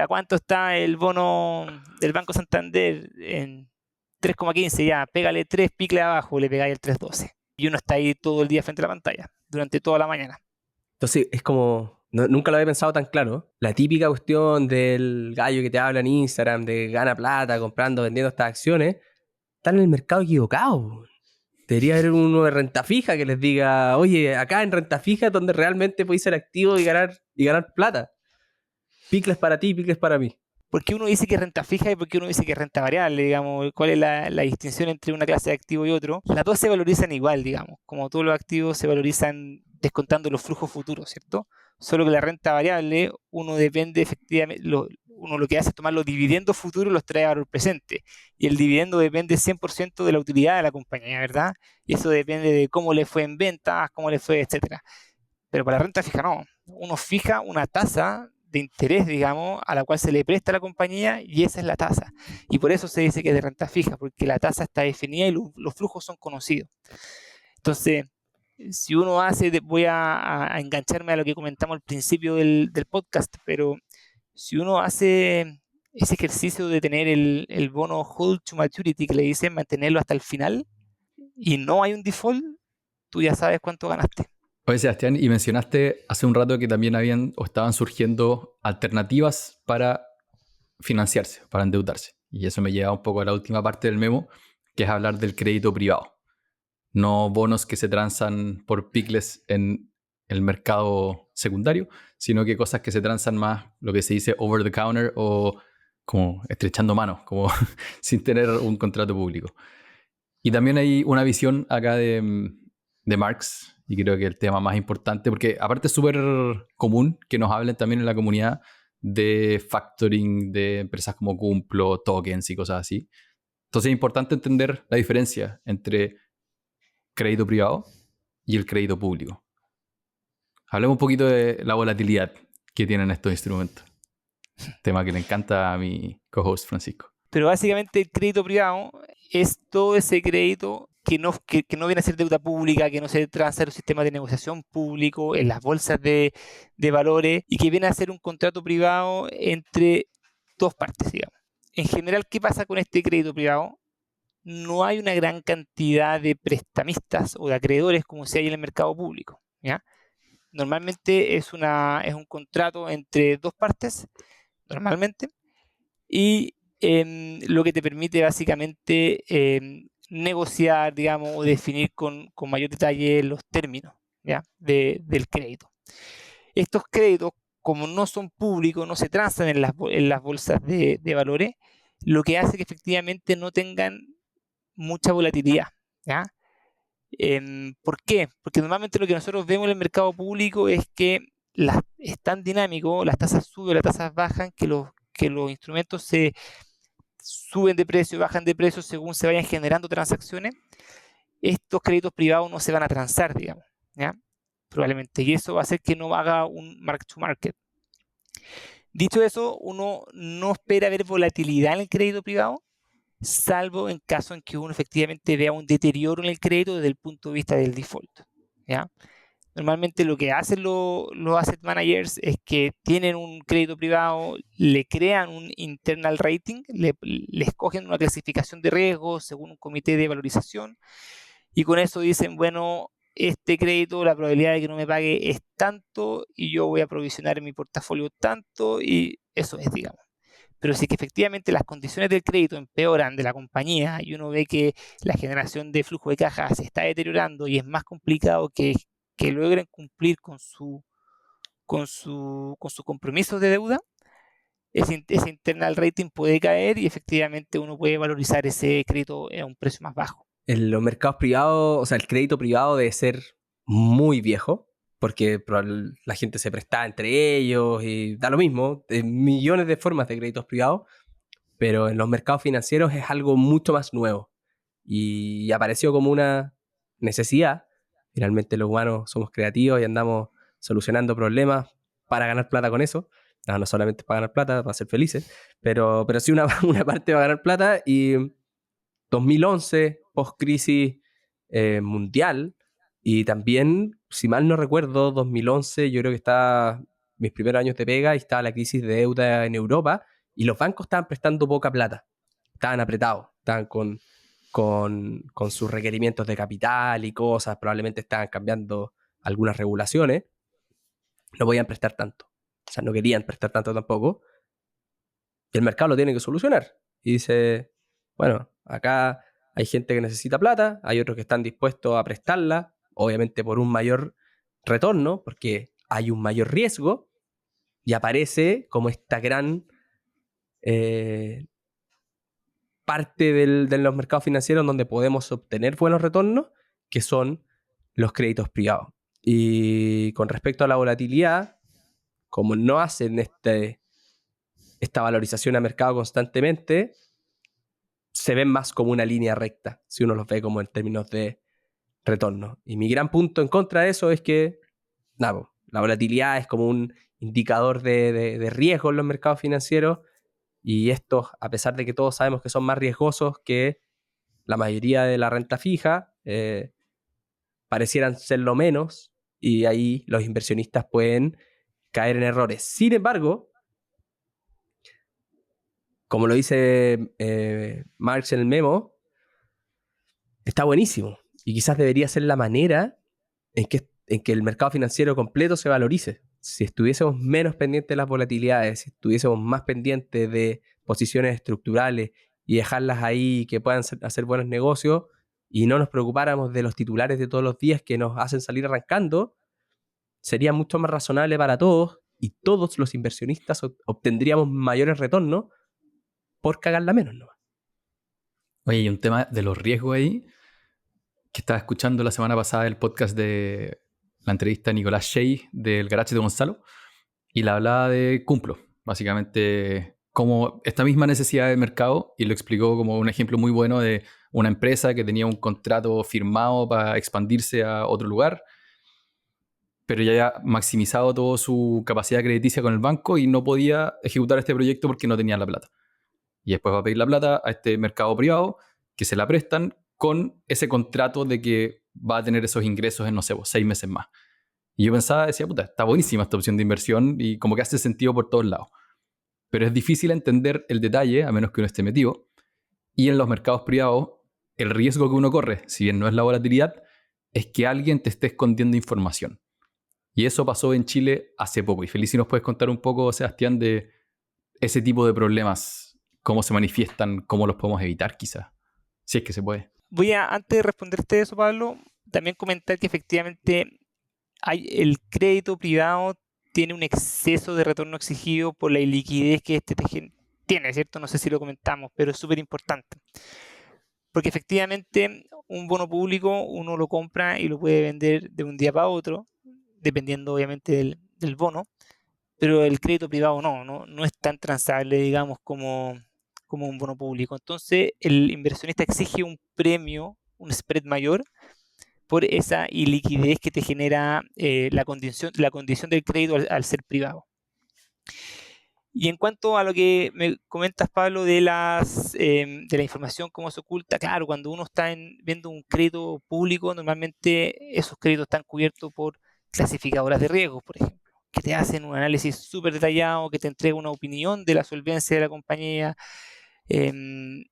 ¿a cuánto está el bono del Banco Santander? En 3,15, ya, pégale 3 picles abajo, le pegáis el 3,12. Y uno está ahí todo el día frente a la pantalla, durante toda la mañana. Entonces es como, nunca lo había pensado tan claro. La típica cuestión del gallo que te habla en Instagram, de gana plata comprando, vendiendo estas acciones, están en el mercado equivocado. Debería haber uno de renta fija que les diga, oye, acá en renta fija es donde realmente podéis ser activo y ganar plata. Picles para ti, picles para mí. ¿Por qué uno dice que es renta fija y por qué uno dice que es renta variable? Digamos, ¿cuál es la distinción entre una clase de activo y otro? Las dos se valorizan igual, digamos, como todos los activos se valorizan descontando los flujos futuros, ¿cierto? Solo que la renta variable, uno depende efectivamente, uno lo que hace es tomar los dividendos futuros y los trae a valor presente. Y el dividendo depende 100% de la utilidad de la compañía, ¿verdad? Y eso depende de cómo le fue en ventas, cómo le fue, etcétera. Pero para la renta fija no. Uno fija una tasa de interés, digamos, a la cual se le presta a la compañía y esa es la tasa. Y por eso se dice que es de renta fija, porque la tasa está definida y los flujos son conocidos. Entonces, si uno voy a engancharme a lo que comentamos al principio del podcast, pero si uno hace ese ejercicio de tener el bono hold to maturity, que le dicen mantenerlo hasta el final, y no hay un default, tú ya sabes cuánto ganaste. Oye, Sebastián, y mencionaste hace un rato que también habían o estaban surgiendo alternativas para financiarse, para endeudarse. Y eso me lleva un poco a la última parte del memo, que es hablar del crédito privado. No bonos que se transan por picles en el mercado secundario, sino que cosas que se transan más, lo que se dice over the counter o como estrechando manos, como sin tener un contrato público. Y también hay una visión acá de Marx, y creo que el tema más importante, porque aparte es súper común que nos hablen también en la comunidad de factoring, de empresas como Cumplo, tokens y cosas así. Entonces es importante entender la diferencia entre crédito privado y el crédito público. Hablemos un poquito de la volatilidad que tienen estos instrumentos. Tema que le encanta a mi co-host Francisco. Pero básicamente el crédito privado es todo ese crédito que no viene a ser deuda pública, que no se transa en un sistema de negociación público, en las bolsas de valores, y que viene a ser un contrato privado entre dos partes, digamos. En general, ¿qué pasa con este crédito privado? No hay una gran cantidad de prestamistas o de acreedores como si hay en el mercado público, ¿ya? Normalmente es un contrato entre dos partes, normalmente, y lo que te permite básicamente negociar, digamos, o definir con mayor detalle los términos, ¿ya? Del crédito. Estos créditos, como no son públicos, no se transan en las bolsas de valores, lo que hace que efectivamente no tengan mucha volatilidad, ¿ya? ¿Por qué? Porque normalmente lo que nosotros vemos en el mercado público es que es tan dinámico, las tasas suben, las tasas bajan, que los instrumentos se suben de precio, bajan de precio según se vayan generando transacciones. Estos créditos privados no se van a transar, digamos, ¿ya? Probablemente, y eso va a hacer que no haga un mark to market. Dicho eso, uno no espera ver volatilidad en el crédito privado, salvo en caso en que uno efectivamente vea un deterioro en el crédito desde el punto de vista del default, ¿ya? Normalmente lo que hacen los asset managers es que tienen un crédito privado, le crean un internal rating, le escogen una clasificación de riesgo según un comité de valorización y con eso dicen, bueno, este crédito, la probabilidad de que no me pague es tanto y yo voy a provisionar en mi portafolio tanto y eso es, digamos. Pero si es que efectivamente las condiciones del crédito empeoran de la compañía y uno ve que la generación de flujo de caja se está deteriorando y es más complicado que logren cumplir con sus compromisos de deuda, ese internal rating puede caer y efectivamente uno puede valorizar ese crédito a un precio más bajo. En los mercados privados, o sea, el crédito privado debe ser muy viejo, porque la gente se presta entre ellos y da lo mismo, millones de formas de créditos privados, pero en los mercados financieros es algo mucho más nuevo y apareció como una necesidad. Finalmente los humanos somos creativos y andamos solucionando problemas para ganar plata con eso. No solamente para ganar plata, para ser felices, pero sí una parte para ganar plata. Y 2011, post-crisis mundial, y también, si mal no recuerdo, 2011 yo creo que estaba mis primeros años de pega y estaba la crisis de deuda en Europa y los bancos estaban prestando poca plata, estaban apretados, estaban con sus requerimientos de capital y cosas, probablemente estaban cambiando algunas regulaciones, no podían prestar tanto, o sea, no querían prestar tanto tampoco, y el mercado lo tiene que solucionar. Y dice, bueno, acá hay gente que necesita plata, hay otros que están dispuestos a prestarla, obviamente por un mayor retorno, porque hay un mayor riesgo, y aparece como esta gran parte de los mercados financieros donde podemos obtener buenos retornos, que son los créditos privados. Y con respecto a la volatilidad, como no hacen esta valorización a mercado constantemente, se ven más como una línea recta, si uno los ve como en términos de retorno. Y mi gran punto en contra de eso es que la volatilidad es como un indicador de riesgo en los mercados financieros, y estos, a pesar de que todos sabemos que son más riesgosos que la mayoría de la renta fija, parecieran ser lo menos, y ahí los inversionistas pueden caer en errores. Sin embargo, como lo dice Marx en el memo, está buenísimo. Y quizás debería ser la manera en que el mercado financiero completo se valorice. Si estuviésemos menos pendientes de las volatilidades, si estuviésemos más pendientes de posiciones estructurales y dejarlas ahí que puedan hacer buenos negocios y no nos preocupáramos de los titulares de todos los días que nos hacen salir arrancando, sería mucho más razonable para todos y todos los inversionistas obtendríamos mayores retornos por cagarla menos, ¿no? Oye, y un tema de los riesgos ahí, que estaba escuchando la semana pasada el podcast de la entrevista a Nicolás Shea del Garage de Gonzalo, y la hablaba de Cumplo, básicamente como esta misma necesidad de mercado, y lo explicó como un ejemplo muy bueno de una empresa que tenía un contrato firmado para expandirse a otro lugar, pero ya había maximizado toda su capacidad crediticia con el banco y no podía ejecutar este proyecto porque no tenía la plata. Y después va a pedir la plata a este mercado privado, que se la prestan con ese contrato de que va a tener esos ingresos en, no sé, 6 meses más. Y yo pensaba, decía, puta, está buenísima esta opción de inversión y como que hace sentido por todos lados. Pero es difícil entender el detalle, a menos que uno esté metido. Y en los mercados privados, el riesgo que uno corre, si bien no es la volatilidad, es que alguien te esté escondiendo información. Y eso pasó en Chile hace poco. Y Feliz, si nos puedes contar un poco, Sebastián, de ese tipo de problemas, cómo se manifiestan, cómo los podemos evitar quizás, si es que se puede. Antes de responderte eso, Pablo, también comentar que efectivamente el crédito privado tiene un exceso de retorno exigido por la iliquidez que tiene, ¿cierto? No sé si lo comentamos, pero es súper importante. Porque efectivamente un bono público uno lo compra y lo puede vender de un día para otro, dependiendo obviamente del bono, pero el crédito privado no es tan transable, digamos, como un bono público. Entonces el inversionista exige un premio, un spread mayor, por esa iliquidez que te genera la condición del crédito al ser privado. Y en cuanto a lo que me comentas, Pablo, de la información, cómo se oculta, claro, cuando uno está viendo un crédito público, normalmente esos créditos están cubiertos por clasificadoras de riesgos, por ejemplo, que te hacen un análisis súper detallado, que te entrega una opinión de la solvencia de la compañía, em,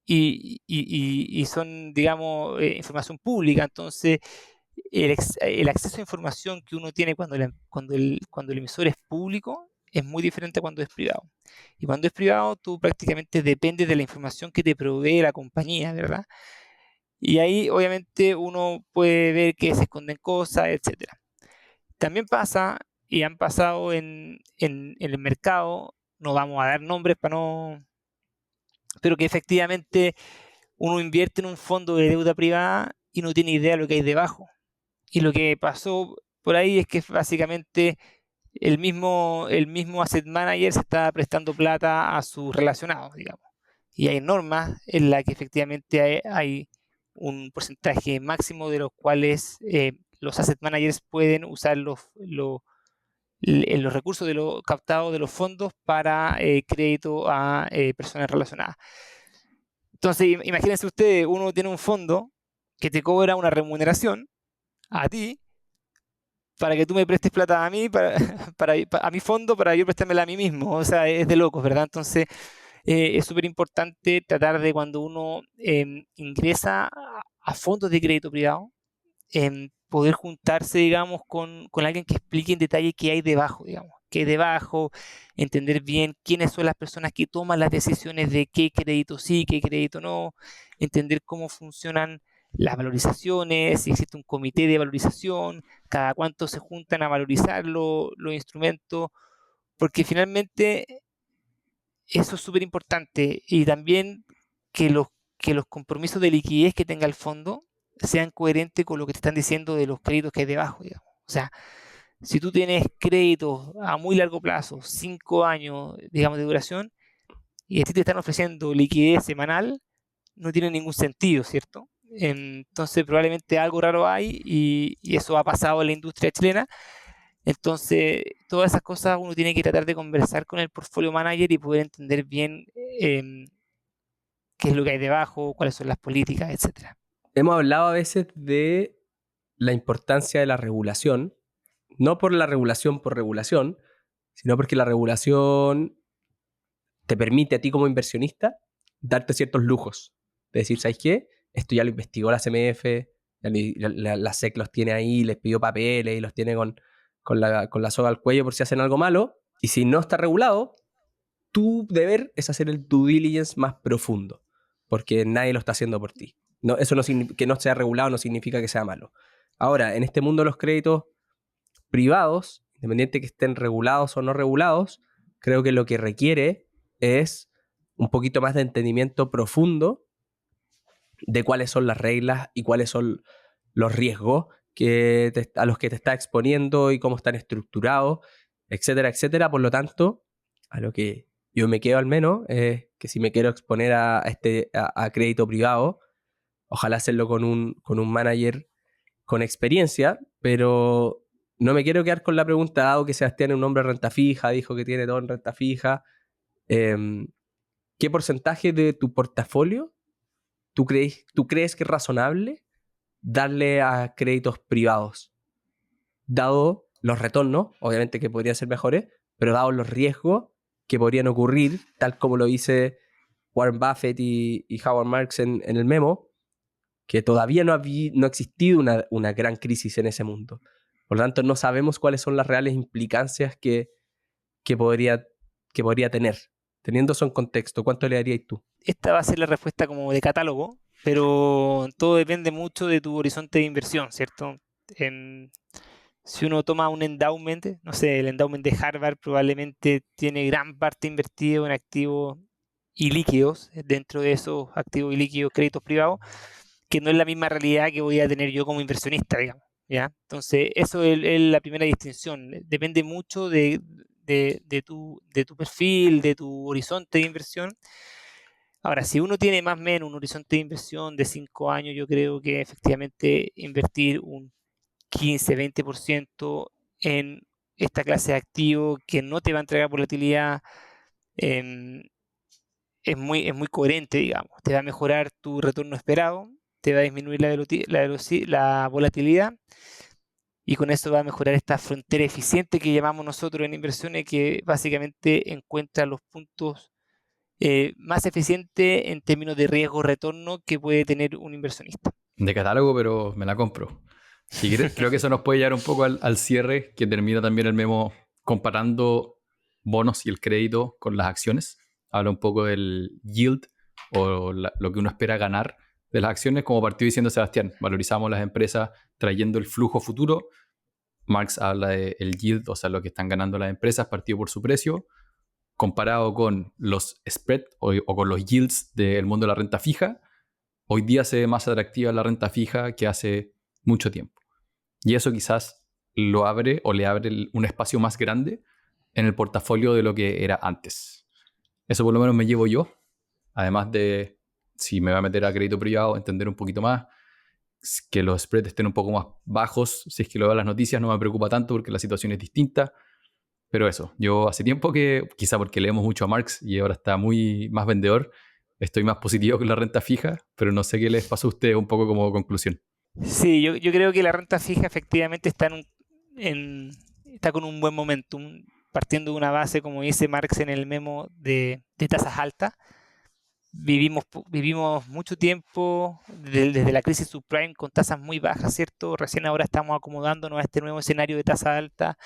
y son, digamos, información pública. Entonces, el acceso a información que uno tiene cuando el emisor es público es muy diferente a cuando es privado. Y cuando es privado, tú prácticamente dependes de la información que te provee la compañía, ¿verdad? Y ahí, obviamente, uno puede ver que se esconden cosas, etcétera. También pasa, y han pasado en el mercado, no vamos a dar nombres para no, pero que efectivamente uno invierte en un fondo de deuda privada y no tiene idea de lo que hay debajo. Y lo que pasó por ahí es que básicamente el mismo asset manager se está prestando plata a sus relacionados, digamos. Y hay normas en las que efectivamente hay un porcentaje máximo de los cuales los asset managers pueden usar los recursos captados de los fondos para crédito a personas relacionadas. Entonces, imagínense ustedes, uno tiene un fondo que te cobra una remuneración a ti para que tú me prestes plata a mí, a mi fondo, para yo prestármela a mí mismo. O sea, es de locos, ¿verdad? Entonces, es súper importante tratar de cuando uno ingresa a fondos de crédito privado, poder juntarse, digamos, con alguien que explique en detalle qué hay debajo, digamos, qué hay debajo, entender bien quiénes son las personas que toman las decisiones de qué crédito sí, qué crédito no, entender cómo funcionan las valorizaciones, si existe un comité de valorización, cada cuánto se juntan a valorizar los instrumentos, porque finalmente eso es súper importante. Y también que los compromisos de liquidez que tenga el fondo sean coherentes con lo que te están diciendo de los créditos que hay debajo, digamos. O sea, si tú tienes créditos a muy largo plazo, 5 años, digamos, de duración, y a ti te están ofreciendo liquidez semanal, no tiene ningún sentido, ¿cierto? Entonces probablemente algo raro hay y eso ha pasado en la industria chilena. Entonces, todas esas cosas uno tiene que tratar de conversar con el portfolio manager y poder entender bien qué es lo que hay debajo, cuáles son las políticas, etcétera. Hemos hablado a veces de la importancia de la regulación, no por la regulación por regulación, sino porque la regulación te permite a ti como inversionista darte ciertos lujos. De decir, ¿sabes qué? Esto ya lo investigó la CMF, la SEC los tiene ahí, les pidió papeles y los tiene con la soga al cuello por si hacen algo malo. Y si no está regulado, tu deber es hacer el due diligence más profundo, porque nadie lo está haciendo por ti. No, eso no que no sea regulado no significa que sea malo. Ahora, en este mundo de los créditos privados, independiente que estén regulados o no regulados, creo que lo que requiere es un poquito más de entendimiento profundo de cuáles son las reglas y cuáles son los riesgos a los que te está exponiendo y cómo están estructurados, etcétera, etcétera. Por lo tanto, a lo que yo me quedo al menos es que si me quiero exponer a crédito privado, ojalá hacerlo con un manager con experiencia, pero no me quiero quedar con la pregunta, dado que Sebastián es un hombre de renta fija, dijo que tiene todo en renta fija. ¿Qué porcentaje de tu portafolio tú crees que es razonable darle a créditos privados? Dado los retornos, obviamente que podrían ser mejores, pero dado los riesgos que podrían ocurrir, tal como lo dice Warren Buffett y Howard Marks en el memo, que todavía no ha existido una gran crisis en ese mundo. Por lo tanto, no sabemos cuáles son las reales implicancias que podría tener. Teniendo eso en contexto, ¿cuánto le darías tú? Esta va a ser la respuesta como de catálogo, pero todo depende mucho de tu horizonte de inversión, ¿cierto? Si uno toma un endowment, no sé, el endowment de Harvard probablemente tiene gran parte invertido en activos y líquidos, dentro de esos activos y líquidos créditos privados, que no es la misma realidad que voy a tener yo como inversionista, digamos, ¿ya? Entonces, eso es la primera distinción. Depende mucho de tu perfil, de tu horizonte de inversión. Ahora, si uno tiene más o menos un horizonte de inversión de 5 años, yo creo que efectivamente invertir un 15-20% en esta clase de activo que no te va a entregar volatilidad em, es muy coherente, digamos. Te va a mejorar tu retorno esperado, te va a disminuir la volatilidad y con eso va a mejorar esta frontera eficiente que llamamos nosotros en inversiones, que básicamente encuentra los puntos más eficientes en términos de riesgo-retorno que puede tener un inversionista. De catálogo, pero me la compro. Sí, creo que eso nos puede llevar un poco al cierre, que termina también el memo comparando bonos y el crédito con las acciones. Habla un poco del yield o lo que uno espera ganar de las acciones, como partió diciendo Sebastián. Valorizamos las empresas trayendo el flujo futuro. Marx habla del yield, o sea, lo que están ganando las empresas partido por su precio, comparado con los spread o con los yields del mundo de la renta fija. Hoy día se ve más atractiva la renta fija que hace mucho tiempo. Y eso quizás lo abre o le abre un espacio más grande en el portafolio de lo que era antes. Eso por lo menos me llevo yo. Además de, si me voy a meter a crédito privado, entender un poquito más, que los spreads estén un poco más bajos. Si es que lo veo en las noticias no me preocupa tanto porque la situación es distinta. Pero eso, yo hace tiempo que, quizá porque leemos mucho a Marx y ahora está muy más vendedor, estoy más positivo con la renta fija, pero no sé qué les pasó a ustedes un poco como conclusión. Sí, yo creo que la renta fija efectivamente está con un buen momentum, partiendo de una base, como dice Marx en el memo, de tasas altas. Vivimos mucho tiempo desde la crisis subprime con tasas muy bajas, ¿cierto? Recién ahora estamos acomodándonos a este nuevo escenario de tasa alta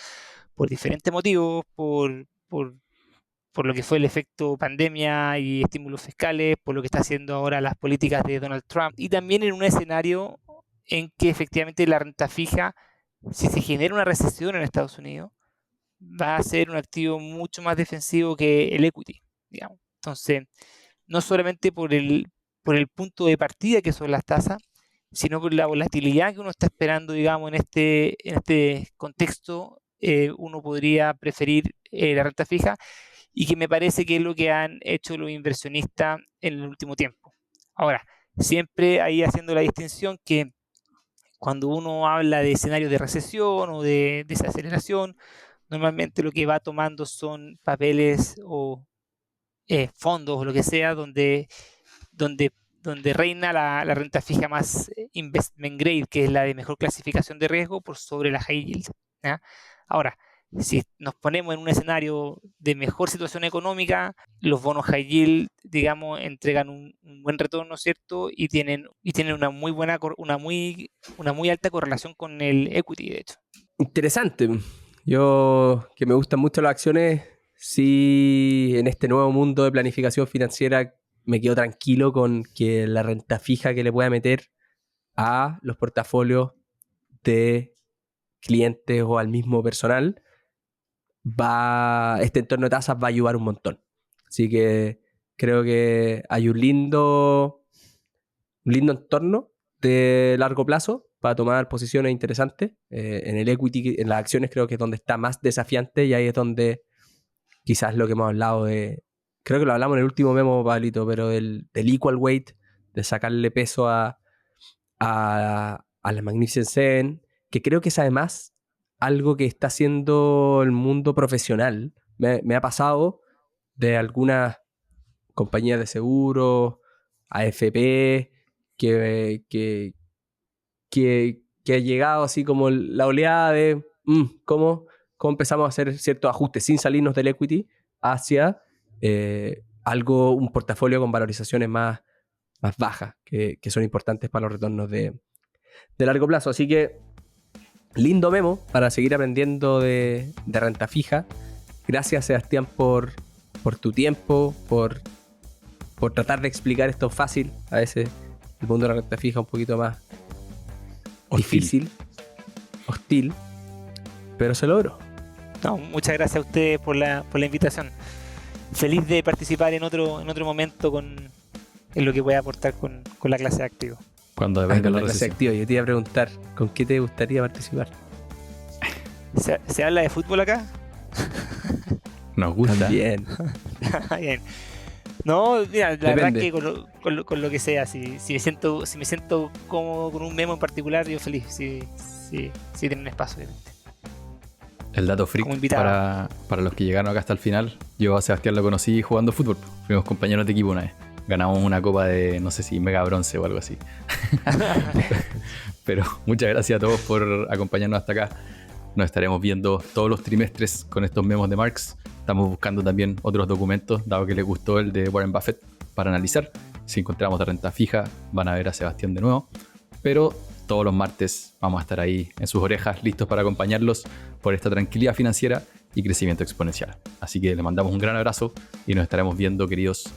por diferentes motivos, por lo que fue el efecto pandemia y estímulos fiscales, por lo que está haciendo ahora las políticas de Donald Trump, y también en un escenario en que efectivamente la renta fija, si se genera una recesión en Estados Unidos, va a ser un activo mucho más defensivo que el equity, digamos. Entonces, no solamente por el punto de partida que son las tasas, sino por la volatilidad que uno está esperando, digamos, en este contexto, uno podría preferir la renta fija, y que me parece que es lo que han hecho los inversionistas en el último tiempo. Ahora, siempre ahí haciendo la distinción que cuando uno habla de escenarios de recesión o de desaceleración, normalmente lo que va tomando son papeles o fondos o lo que sea, donde reina la renta fija más investment grade, que es la de mejor clasificación de riesgo, por sobre la high yield, ¿ya? Ahora, si nos ponemos en un escenario de mejor situación económica, los bonos high yield, digamos, entregan un buen retorno, ¿cierto? Y tienen una muy alta correlación con el equity, de hecho. Interesante. Yo, que me gustan mucho las acciones, sí, en este nuevo mundo de planificación financiera me quedo tranquilo con que la renta fija que le pueda meter a los portafolios de clientes o al mismo personal, este entorno de tasas va a ayudar un montón. Así que creo que hay un lindo entorno de largo plazo para tomar posiciones interesantes. En el equity, en las acciones, creo que es donde está más desafiante, y ahí es donde quizás lo que hemos hablado creo que lo hablamos en el último memo, Pablito, pero del equal weight, de sacarle peso a la Magnificent Seven, que creo que es además algo que está haciendo el mundo profesional. Me ha pasado de algunas compañías de seguros, AFP, que ha llegado así como la oleada de cómo empezamos a hacer ciertos ajustes sin salirnos del equity hacia un portafolio con valorizaciones más bajas, que son importantes para los retornos de largo plazo. Así que lindo memo para seguir aprendiendo de renta fija. Gracias, Sebastián, por tu tiempo, por tratar de explicar esto fácil. A veces el mundo de la renta fija es un poquito más difícil, hostil, pero se logró. No, muchas gracias a ustedes por la invitación. Feliz de participar en otro momento en lo que pueda aportar con la clase de activo. Cuando venga la clase de activo, yo te iba a preguntar, ¿con qué te gustaría participar? ¿Se habla de fútbol acá? Nos gusta. Bien. Bien. No, mira, la Depende. verdad es que con lo que sea, si me siento cómodo con un memo en particular, yo feliz. Si tienen un espacio, obviamente. El dato freak para los que llegaron acá hasta el final. Yo a Sebastián lo conocí jugando fútbol. Fuimos compañeros de equipo una vez. Ganamos una copa de, no sé si mega bronce o algo así. Pero muchas gracias a todos por acompañarnos hasta acá. Nos estaremos viendo todos los trimestres con estos memos de Marx. Estamos buscando también otros documentos, dado que les gustó el de Warren Buffett, para analizar. Si encontramos de renta fija, van a ver a Sebastián de nuevo. Pero todos los martes vamos a estar ahí en sus orejas, listos para acompañarlos por esta tranquilidad financiera y crecimiento exponencial. Así que les mandamos un gran abrazo y nos estaremos viendo, queridos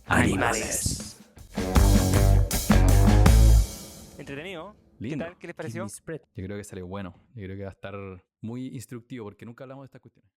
animales. Entretenido. Lindo. ¿Qué tal? ¿Qué les pareció? Yo creo que salió bueno. Yo creo que va a estar muy instructivo porque nunca hablamos de estas cuestiones.